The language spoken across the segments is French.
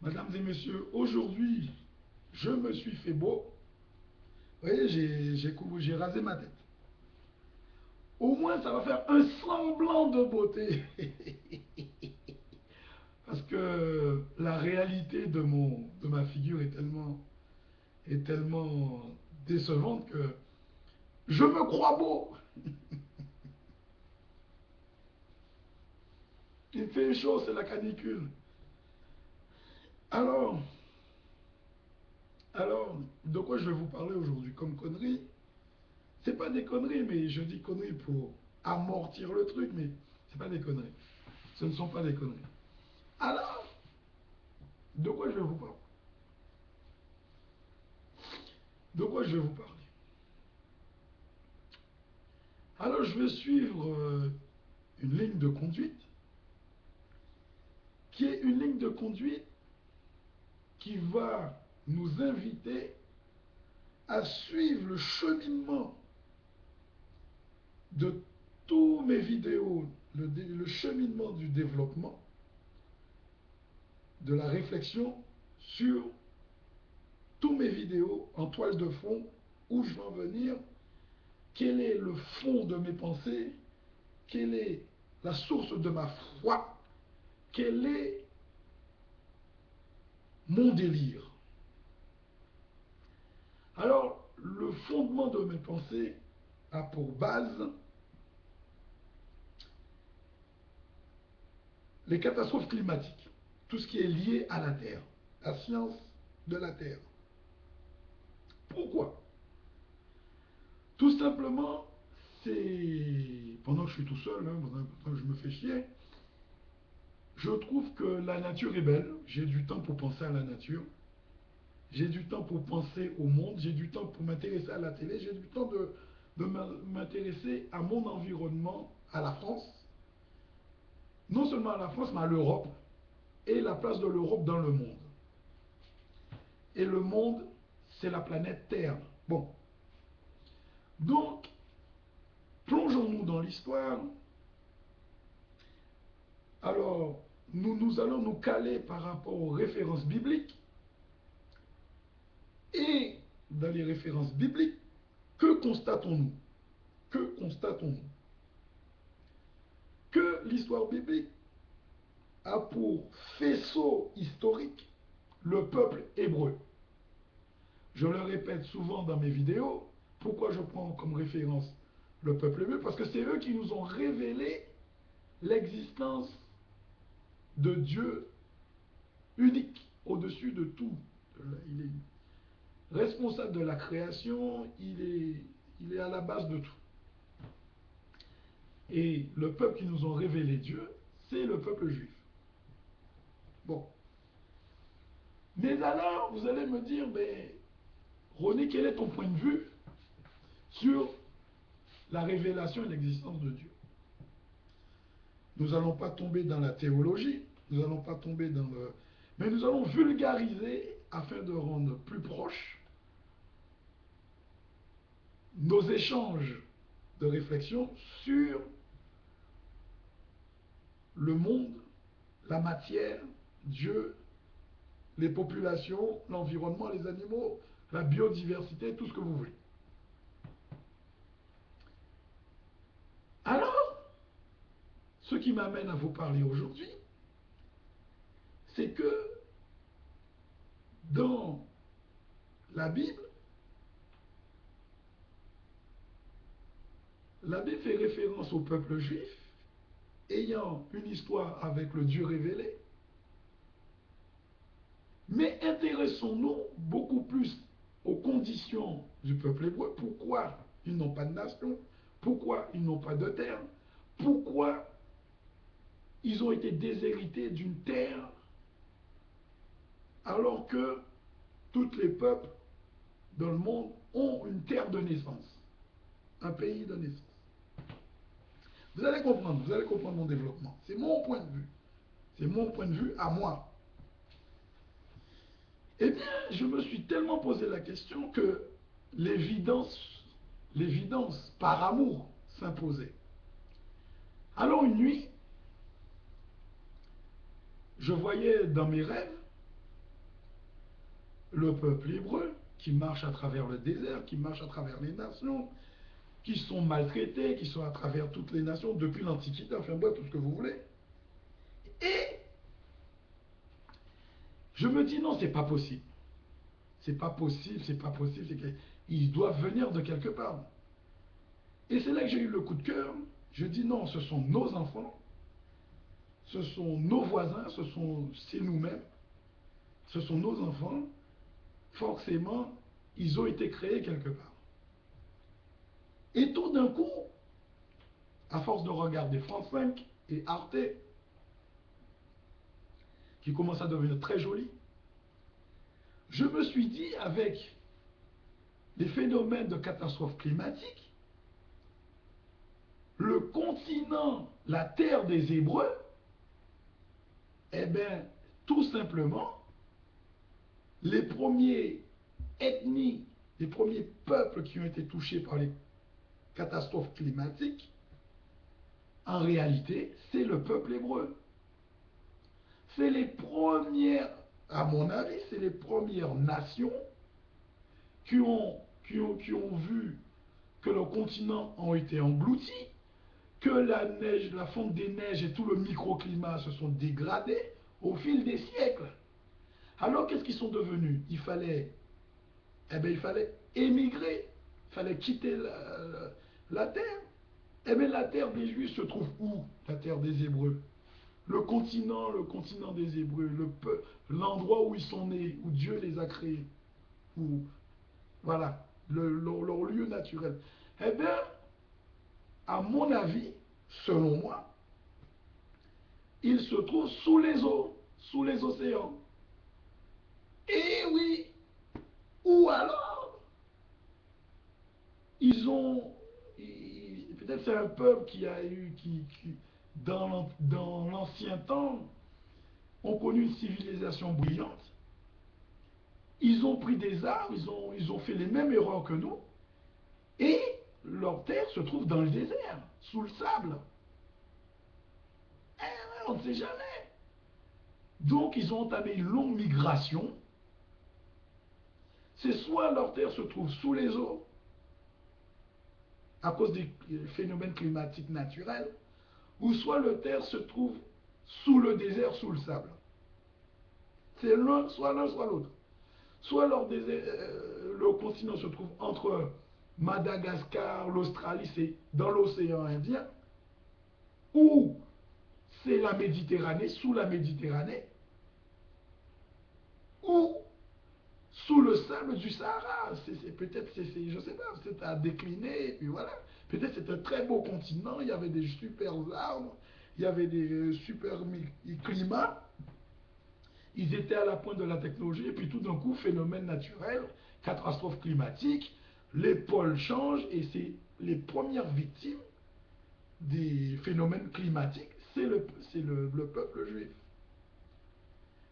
Mesdames et messieurs, aujourd'hui, je me suis fait beau. Vous voyez, j'ai rasé ma tête. Au moins, ça va faire un semblant de beauté. Parce que la réalité de ma figure est tellement décevante que je me crois beau. Il fait chaud, c'est la canicule. Alors, alors, de quoi je vais vous parler aujourd'hui comme connerie? C'est pas des conneries, mais je dis conneries pour amortir le truc, mais c'est pas des conneries. Ce ne sont pas des conneries. Alors, de quoi je vais vous parler? De quoi je vais vous parler? Alors, je vais suivre une ligne de conduite qui est une ligne de conduite qui va nous inviter à suivre le cheminement de tous mes vidéos, le cheminement du développement, de la réflexion sur tous mes vidéos en toile de fond, où je veux en venir, quel est le fond de mes pensées, quelle est la source de ma foi, quel est mon délire. Alors, le fondement de mes pensées a pour base les catastrophes climatiques, tout ce qui est lié à la Terre, la science de la Terre. Pourquoi? Tout simplement, c'est pendant que je suis tout seul, hein, pendant que je me fais chier, je trouve que la nature est belle. J'ai du temps pour penser à la nature. J'ai du temps pour penser au monde. J'ai du temps pour m'intéresser à la télé. J'ai du temps de m'intéresser à mon environnement, à la France. Non seulement à la France, mais à l'Europe. Et la place de l'Europe dans le monde. Et le monde, c'est la planète Terre. Bon. Donc, plongeons-nous dans l'histoire. Alors, nous allons nous caler par rapport aux références bibliques. Et dans les références bibliques, que constatons-nous? Que constatons-nous? Que l'histoire biblique a pour faisceau historique le peuple hébreu. Je le répète souvent dans mes vidéos. Pourquoi je prends comme référence le peuple hébreu? Parce que c'est eux qui nous ont révélé l'existence de Dieu unique, au-dessus de tout. Il est responsable de la création, il est à la base de tout. Et le peuple qui nous ont révélé Dieu, c'est le peuple juif. Bon. Mais alors, vous allez me dire, mais René, quel est ton point de vue sur la révélation et l'existence de Dieu? Nous n'allons pas tomber dans la théologie, nous n'allons pas tomber dans le... Mais nous allons vulgariser afin de rendre plus proches nos échanges de réflexion sur le monde, la matière, Dieu, les populations, l'environnement, les animaux, la biodiversité, tout ce que vous voulez. Alors, ce qui m'amène à vous parler aujourd'hui, c'est que dans la Bible fait référence au peuple juif ayant une histoire avec le Dieu révélé, mais intéressons-nous beaucoup plus aux conditions du peuple hébreu. Pourquoi ils n'ont pas de nation? Pourquoi ils n'ont pas de terre? Pourquoi ils ont été déshérités d'une terre alors que tous les peuples dans le monde ont une terre de naissance, un pays de naissance? Vous allez comprendre mon développement. C'est mon point de vue. C'est mon point de vue à moi. Eh bien, je me suis tellement posé la question que l'évidence par amour s'imposait. Alors une nuit, je voyais dans mes rêves le peuple hébreu qui marche à travers le désert, qui marche à travers les nations, qui sont maltraités, qui sont à travers toutes les nations depuis l'Antiquité, enfin bref, tout ce que vous voulez. Et je me dis non, c'est pas possible. C'est pas possible, c'est pas possible, c'est qu'ils doivent venir de quelque part. Et c'est là que j'ai eu le coup de cœur. Je dis non, ce sont nos enfants, ce sont nos voisins, c'est nous-mêmes, ce sont nos enfants. Forcément, ils ont été créés quelque part. Et tout d'un coup, à force de regarder France 5 et Arte, qui commence à devenir très joli, je me suis dit, avec les phénomènes de catastrophes climatiques, le continent, la terre des Hébreux, eh bien, tout simplement, les premiers ethnies, les premiers peuples qui ont été touchés par les catastrophes climatiques, en réalité, c'est le peuple hébreu. C'est les premières, à mon avis, c'est les premières nations qui ont vu que leurs continents ont été engloutis, que la neige, la fonte des neiges et tout le microclimat se sont dégradés au fil des siècles. Alors qu'est-ce qu'ils sont devenus? Il fallait émigrer, il fallait quitter la terre. Eh bien, la terre des Juifs se trouve où? La terre des Hébreux. Le continent des Hébreux, l'endroit où ils sont nés, où Dieu les a créés, où, voilà, leur lieu naturel. Eh bien, à mon avis, selon moi, ils se trouvent sous les eaux, sous les océans. Et oui, ou alors, ils ont, peut-être c'est un peuple qui a eu, dans l'ancien temps, ont connu une civilisation brillante. Ils ont pris des armes, ils ont fait les mêmes erreurs que nous, et leur terre se trouve dans le désert, sous le sable. On ne sait jamais. Donc, ils ont entamé une longue migration. C'est soit leur terre se trouve sous les eaux, à cause des phénomènes climatiques naturels, ou soit leur terre se trouve sous le désert, sous le sable. C'est l'un, soit l'autre. Soit le continent se trouve entre Madagascar, l'Australie, c'est dans l'océan Indien, ou c'est la Méditerranée, sous la Méditerranée, ou sous le sable du Sahara. Peut-être, je ne sais pas, c'est à décliner, et puis voilà. Peut-être c'est un très beau continent, il y avait des super arbres, il y avait des super climats, ils étaient à la pointe de la technologie, et puis tout d'un coup, phénomène naturel, catastrophe climatique, les pôles changent, et c'est les premières victimes des phénomènes climatiques, c'est le peuple juif.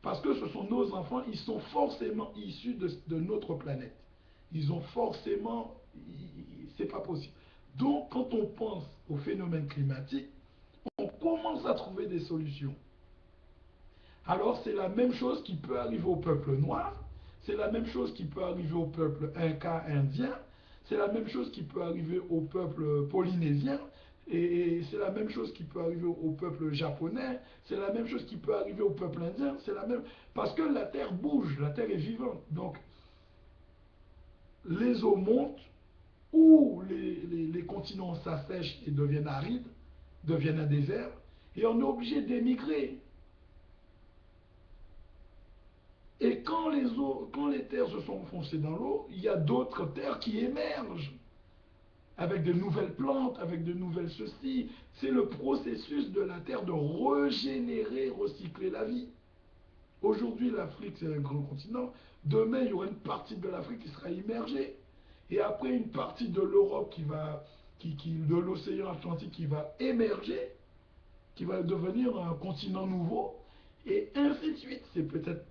Parce que ce sont nos enfants, ils sont forcément issus de notre planète. Ils ont forcément, c'est pas possible. Donc, quand on pense aux phénomènes climatiques, on commence à trouver des solutions. Alors, c'est la même chose qui peut arriver au peuple noir, c'est la même chose qui peut arriver au peuple inca indien, c'est la même chose qui peut arriver au peuple polynésien, et c'est la même chose qui peut arriver au peuple japonais, c'est la même chose qui peut arriver au peuple indien, c'est la même. Parce que la terre bouge, la terre est vivante. Donc, les eaux montent, ou les continents s'assèchent et deviennent arides, deviennent un désert, et on est obligé d'émigrer. Et quand les terres se sont enfoncées dans l'eau, il y a d'autres terres qui émergent, avec de nouvelles plantes, avec de nouvelles ceci. C'est le processus de la terre de régénérer, recycler la vie. Aujourd'hui, l'Afrique, c'est un grand continent. Demain, il y aura une partie de l'Afrique qui sera immergée. Et après, une partie de l'Europe de l'océan Atlantique qui va émerger, qui va devenir un continent nouveau. Et ainsi de suite. C'est peut-être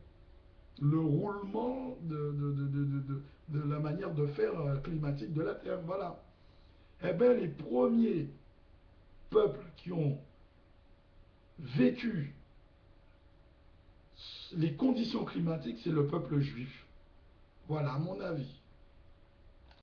le roulement de la manière de faire climatique de la Terre. Voilà. Eh bien, les premiers peuples qui ont vécu les conditions climatiques, c'est le peuple juif. Voilà, à mon avis.